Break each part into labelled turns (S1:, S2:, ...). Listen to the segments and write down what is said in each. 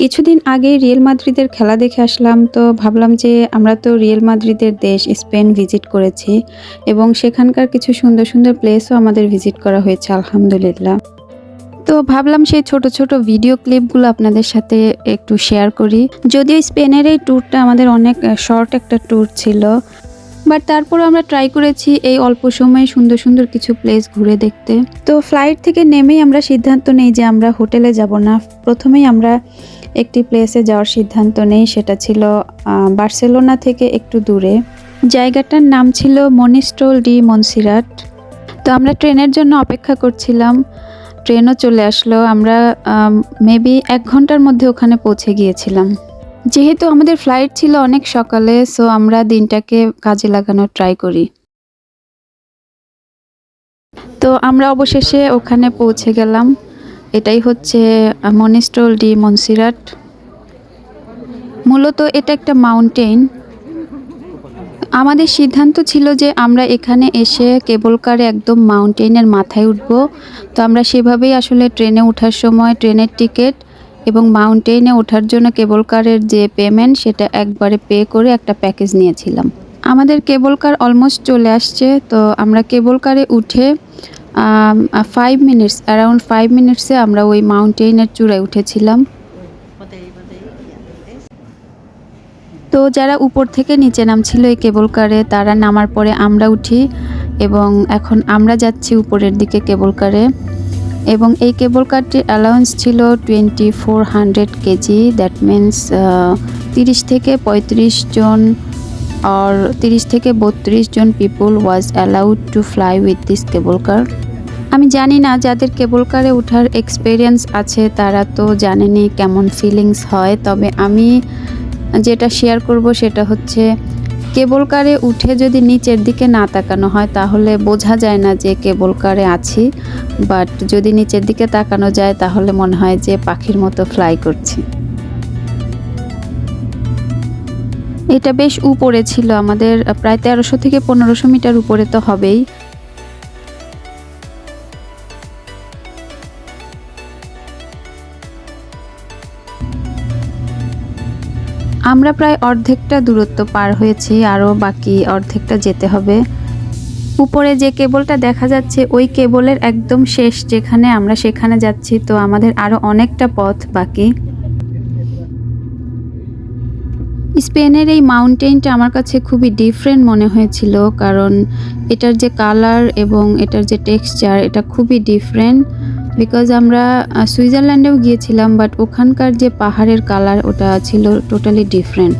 S1: কিছুদিন আগে রিয়াল মাদ্রিদের খেলা দেখে আসলাম, তো ভাবলাম যে আমরা তো রিয়াল মাদ্রিদের দেশ স্পেন ভিজিট করেছি এবং সেখানকার কিছু সুন্দর সুন্দর প্লেসও আমাদের ভিজিট করা হয়েছে আলহামদুলিল্লাহ। তো ভাবলাম সেই ছোট ছোট ভিডিও ক্লিপগুলো আপনাদের সাথে একটু শেয়ার করি। যদিও স্পেনের এই ট্যুরটা আমাদের অনেক শর্ট একটা ট্যুর ছিল, বাট তারপর আমরা ট্রাই করেছি এই অল্প সময়ে সুন্দর সুন্দর কিছু প্লেস ঘুরে দেখতে। তো ফ্লাইট থেকে নেমেই আমরা সিদ্ধান্ত নেই যে আমরা হোটেলে যাব না, প্রথমেই আমরা একটি প্লেসে যাওয়ার সিদ্ধান্ত নেই। সেটা ছিল বার্সেলোনা থেকে একটু দূরে। জায়গাটার নাম ছিল মনিস্ট্রল ডি মনসিরাট। তো আমরা ট্রেনের জন্য অপেক্ষা করছিলাম, ট্রেনও চলে আসলো। আমরা মেবি 1 ঘন্টার মধ্যে ওখানে পৌঁছে গিয়েছিলাম। যেহেতু আমাদের ফ্লাইট ছিল অনেক সকালে, সো আমরা দিনটাকে কাজে লাগানোর ট্রাই করি। তো আমরা অবশেষে ওখানে পৌঁছে গেলাম। এটাই হচ্ছে মনিস্ট্রল ডি মনসিরাট। মূলত এটা একটা মাউন্টেন। আমাদের সিদ্ধান্ত ছিল যে আমরা এখানে এসে কেবল কারে একদম মাউন্টেনের মাথায় উঠব। তো আমরা সেভাবেই আসলে ট্রেনে ওঠার সময় ট্রেনের টিকিট এবং মাউন্টেনে ওঠার জন্য কেবল কারের যে পেমেন্ট সেটা একবারে পে করে একটা প্যাকেজ নিয়েছিলাম। আমাদের কেবল কার অলমোস্ট চলে আসছে। তো আমরা কেবল কারে উঠে 5 মিনিটস, অ্যারাউন্ড 5 মিনিটসে আমরা ওই মাউন্টেনের চূড়ায় উঠেছিলাম। তো যারা উপর থেকে নিচে নামছিল এই কেবল কারে, তারা নামার পরে আমরা উঠি এবং এখন আমরা যাচ্ছি উপরের দিকে কেবল কারে। এবং এই কেবল কারটির অ্যালাউন্স ছিল 2400 কেজি। দ্যাট মিন্স 30 থেকে 35 জন or 30 থেকে 32 জন people was allowed to fly with this cable car. আমি জানি না যাদের কেবল কারে ওঠার এক্সপেরিয়েন্স আছে তারা তো জানেনই কেমন ফিলিংস হয়, তবে আমি যেটা শেয়ার করব সেটা হচ্ছে কেবল কারে উঠে যদি নিচের দিকে না তাকানো হয় তাহলে বোঝা যায় না যে কেবল কারে আছি, বাট যদি নিচের দিকে তাকানো যায় তাহলে মনে হয় যে পাখির মতো ফ্লাই করছি। এটা বেশ উপরে ছিল, আমাদের প্রায় 1300 থেকে 1500 মিটার উপরে তো হবেই। আমরা প্রায় অর্ধেকটা দূরত্ব পার হয়েছি, আরও বাকি অর্ধেকটা যেতে হবে। উপরে যে কেবলটা দেখা যাচ্ছে ওই কেবলের একদম শেষ যেখানে আমরা সেখানে যাচ্ছি, তো আমাদের আরও অনেকটা পথ বাকি। স্পেনের এই মাউন্টেনটা আমার কাছে খুবই ডিফারেন্ট মনে হয়েছিল, কারণ এটার যে কালার এবং এটার যে টেক্সচার এটা খুবই ডিফারেন্ট। বিকজ আমরা সুইজারল্যান্ডেও গিয়েছিলাম, বাট ওখানকার যে পাহাড়ের কালার ওটা ছিল টোটালি ডিফারেন্ট।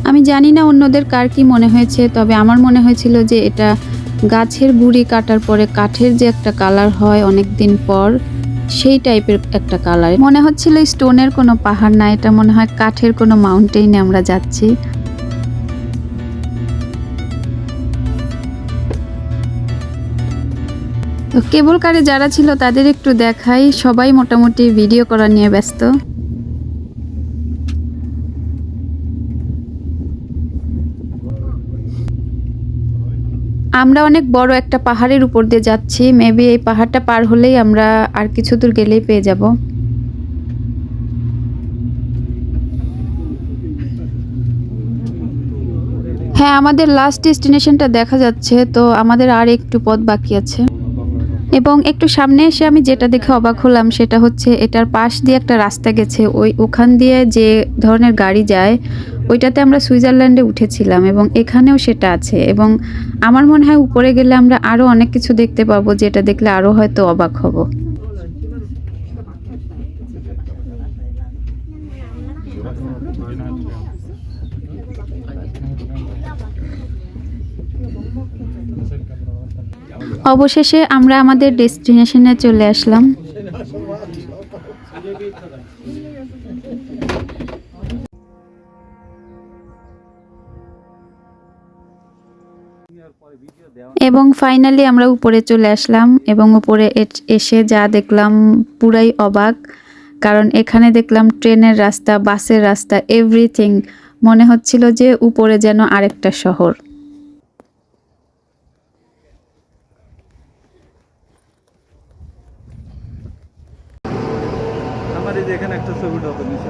S1: আমি জানি না অন্যদের কার কি মনে হয়েছে, তবে আমার মনে হয়েছিল যে এটা গাছের গুঁড়ি কাটার পরে কাঠের যে একটা কালার হয় অনেক দিন পর, সেই টাইপের একটা কালার মনে হচ্ছিল। স্টোনের কোনো পাহাড় না, এটা মনে হয় কাঠের কোনো মাউন্টেইনে আমরা যাচ্ছি। তো কেবল কারে যারা ছিল তাদের একটু দেখাই, সবাই মোটামুটি ভিডিও করা নিয়ে ব্যস্ত। আমরা অনেক বড় একটা পাহাড়ের উপর দিয়ে যাচ্ছি, মেবি এই পাহাড়টা পার হলেই আমরা আর কিছু দূর গেলেই পেয়ে যাব। হ্যাঁ, আমাদের লাস্ট ডেস্টিনেশনটা দেখা যাচ্ছে, তো আমাদের আর একটু পথ বাকি আছে। এবং একটু সামনে এসে আমি যেটা দেখে অবাক হলাম সেটা হচ্ছে এটার পাশ দিয়ে একটা রাস্তা গেছে, ওখান দিয়ে যে ধরনের গাড়ি যায় ওইটাতে আমরা সুইজারল্যান্ডে উঠেছিলাম এবং এখানেও সেটা আছে। এবং আমার মনে হয় উপরে গেলে আমরা আরও অনেক কিছু দেখতে পাবো, যেটা দেখলে আরও হয়তো অবাক হব। অবশেষে আমরা আমাদের ডেস্টিনেশনে চলে আসলাম। এবং ফাইনালি আমরা উপরে চলে আসলাম এবং উপরে এসে যা দেখলাম পুরাই অবাক, কারণ এখানে দেখলাম ট্রেনের রাস্তা, বাসের রাস্তা, এভরিথিং। মনে হচ্ছিল যে উপরে যেন আরেকটা শহর।
S2: এখানে একটা ছবি উঠাবো নিচে।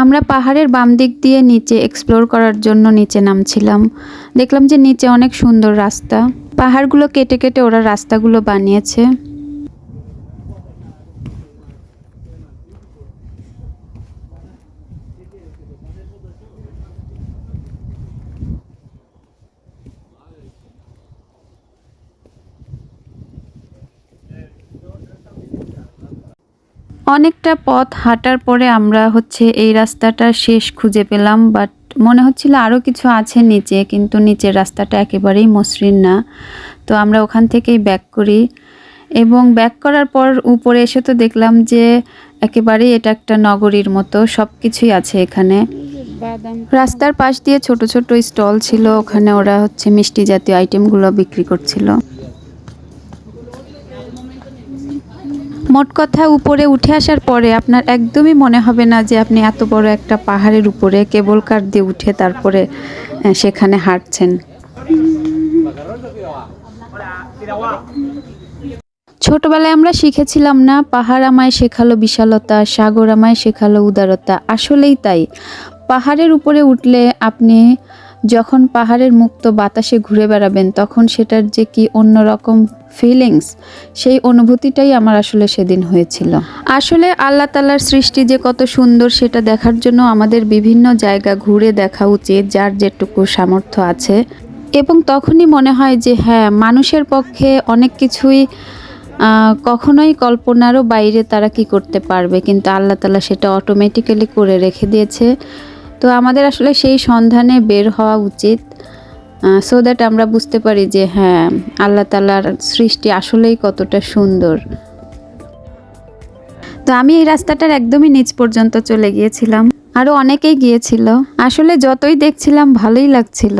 S1: আমরা পাহাড়ের বাম দিক দিয়ে নিচে এক্সপ্লোর করার জন্য নিচে নামছিলাম। দেখলাম যে নিচে অনেক সুন্দর রাস্তা, পাহাড়গুলো কেটে কেটে ওরা রাস্তাগুলো বানিয়েছে। অনেকটা পথ হাঁটার পরে আমরা এই রাস্তাটা শেষ খুঁজে পেলাম, বাট মনে হচ্ছিল আরও কিছু আছে নিচে, কিন্তু নিচের রাস্তাটা একেবারেই মসৃণ না। তো আমরা ওখান থেকেই ব্যাক করি, এবং ব্যাক করার পর উপরে এসে তো দেখলাম যে একেবারেই এটা একটা নগরীর মতো, সব কিছুই আছে এখানে। রাস্তার পাশ দিয়ে ছোট ছোট স্টল ছিল, ওখানে ওরা মিষ্টি জাতীয় আইটেমগুলো বিক্রি করছিল। মোট কথা উপরে উঠে আসার পরে আপনার একদমই মনে হবে না যে আপনি এত বড় একটা পাহাড়ের উপরে কেবল কার দিয়ে উঠে তারপরে সেখানে হাঁটছেন। ছোটবেলায় আমরা শিখেছিলাম না, পাহাড় আমায় শেখালো বিশালতা, সাগর আমায় শেখালো উদারতা। আসলেই তাই, পাহাড়ের উপরে উঠলে আপনি যখন পাহাড়ের মুক্ত বাতাসে ঘুরে বেড়াবেন তখন সেটার যে কি অন্যরকম ফিলিংস, সেই অনুভূতিটাই আমার আসলে সেদিন হয়েছিল। আসলে আল্লাহ তাআলার সৃষ্টি যে কত সুন্দর সেটা দেখার জন্য আমাদের বিভিন্ন জায়গা ঘুরে দেখা উচিত, যার যেটুকু সামর্থ্য আছে। এবং তখনই মনে হয় যে হ্যাঁ, মানুষের পক্ষে অনেক কিছুই কখনোই কল্পনারও বাইরে তারা কি করতে পারবে, কিন্তু আল্লাহ তাআলা সেটা অটোমেটিক্যালি করে রেখে দিয়েছে। তো আমাদের আসলে সেই সন্ধানে বের হওয়া উচিত, সো দ্যাট আমরা বুঝতে পারি যে হ্যাঁ, আল্লাহ তাআলার সৃষ্টি আসলেই কতটা সুন্দর। তো আমি এই রাস্তাটার একদমই নিচ পর্যন্ত চলে গিয়েছিলাম, আরও অনেকেই গিয়েছিল। আসলে যতই দেখছিলাম ভালোই লাগছিল,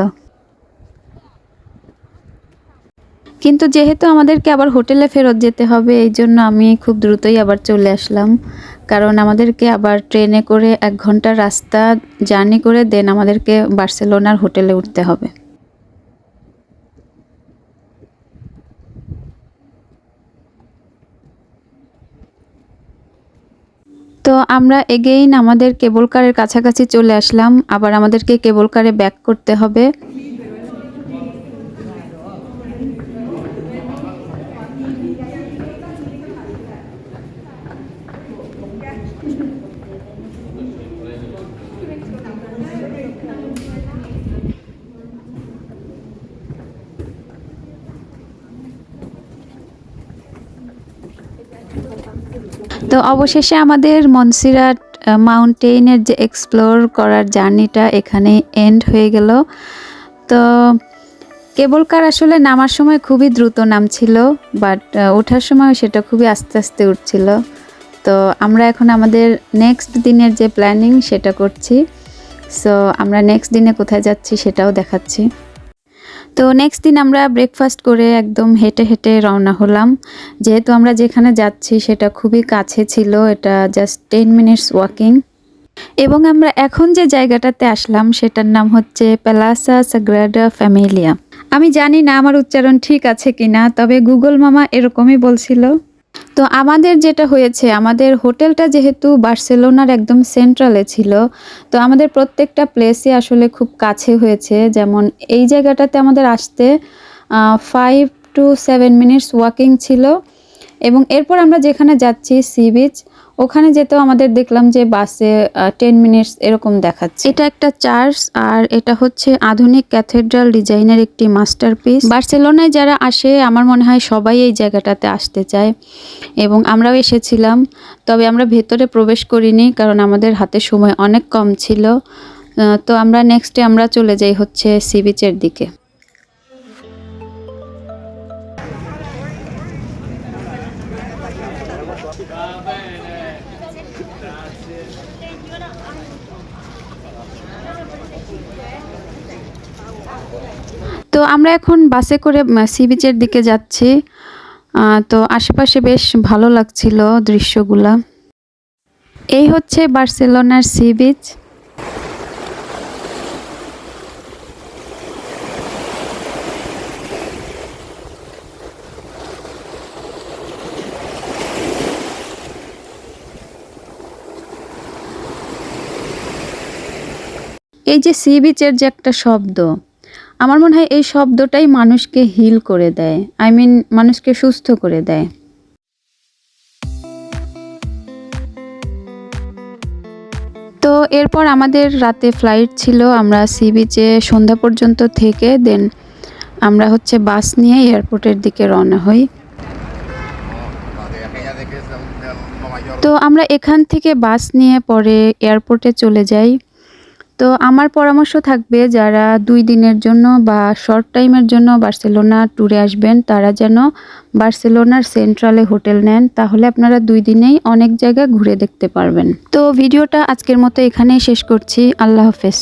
S1: কিন্তু যেহেতু আমাদেরকে আবার হোটেলে ফেরত যেতে হবে, এই জন্য আমি খুব দ্রুতই আবার চলে আসলাম, কারণ আমাদেরকে আবার ট্রেনে করে 1 ঘন্টার রাস্তা জার্নি করে দেন আমাদেরকে বার্সেলোনার হোটেলে উঠতে হবে। তো আমরা এগেইন আমাদের কেবল কারের কাছাকাছি চলে আসলাম, আবার আমাদেরকে কেবল কারে ব্যাক করতে হবে। তো অবশেষে আমাদের মনসিরাট মাউন্টেনের যে এক্সপ্লোর করার জার্নিটা এখানে এন্ড হয়ে গেল। তো কেবল কার আসলে নামার সময় খুবই দ্রুত নামছিল, বাট ওঠার সময় সেটা খুবই আস্তে আস্তে উঠছিল। তো আমরা এখন আমাদের নেক্সট দিনের যে প্ল্যানিং সেটা করছি। সো আমরা নেক্সট দিনে কোথায় যাচ্ছি সেটাও দেখাচ্ছি। তো নেক্সট দিন আমরা ব্রেকফাস্ট করে একদম হেঁটে হেঁটে রওনা হলাম, যেহেতু আমরা যেখানে যাচ্ছি সেটা খুবই কাছে ছিল, এটা জাস্ট 10 মিনিটস ওয়াকিং। এবং আমরা এখন যে জায়গাটাতে আসলাম সেটার নাম প্যালাসা সাগ্রাডা ফ্যামিলিয়া। আমি জানি না আমার উচ্চারণ ঠিক আছে কিনা, তবে গুগল মামা এরকমই বলছিল। তো আমাদের যেটা হয়েছে, আমাদের হোটেলটা যেহেতু বার্সেলোনার একদম সেন্ট্রালে ছিল, তো আমাদের প্রত্যেকটা প্লেসই আসলে খুব কাছে হয়েছে। যেমন এই জায়গাটাতে আমাদের আসতে 5 to 7 মিনিটস ওয়াকিং ছিল, এবং এরপর আমরা যেখানে যাচ্ছি সি বিচ, ওখানে যেতেও আমাদের দেখলাম যে বাসে 10 মিনিটস এরকম দেখাচ্ছে। এটা একটা চার্চ, আর এটা আধুনিক ক্যাথেড্রাল ডিজাইনের একটি মাস্টারপিস। বার্সেলোনায় যারা আসে আমার মনে হয় সবাই এই জায়গাটাতে আসতে চায়, এবং আমরাও এসেছিলাম। তবে আমরা ভেতরে প্রবেশ করিনি, কারণ আমাদের হাতে সময় অনেক কম ছিল। তো আমরা নেক্সটে আমরা চলে যাই সি বিচের দিকে। তো আমরা এখন বাসে করে সি বিচের দিকে যাচ্ছি। তো আশেপাশে বেশ ভালো লাগছিল দৃশ্যগুলা। এই বার্সেলোনার সি বিচ। এই যে সি বিচের যে একটা শব্দ, আমার মনে হয় এই শব্দটাই মানুষকে হিল করে দেয়, আই মিন মানুষকে সুস্থ করে দেয়। তো এরপর আমাদের রাতে ফ্লাইট ছিল, আমরা সি বিচে সন্ধ্যা পর্যন্ত থেকে দেন আমরা হচ্ছে বাস নিয়ে এয়ারপোর্টের দিকে রওনা হই। তো আমরা এখান থেকে বাস নিয়ে পরে এয়ারপোর্টে চলে যাই। তো আমার পরামর্শ থাকবে যারা 2 দিনের জন্য বা শর্ট টাইমের জন্য বার্সেলোনা ট্যুরে আসবেন তারা যেন বার্সেলোনার সেন্ট্রালে হোটেল নেন, তাহলে আপনারা 2 দিনেই অনেক জায়গা ঘুরে দেখতে পারবেন। তো ভিডিওটা আজকের মতো এখানেই শেষ করছি। আল্লাহ হাফেজ।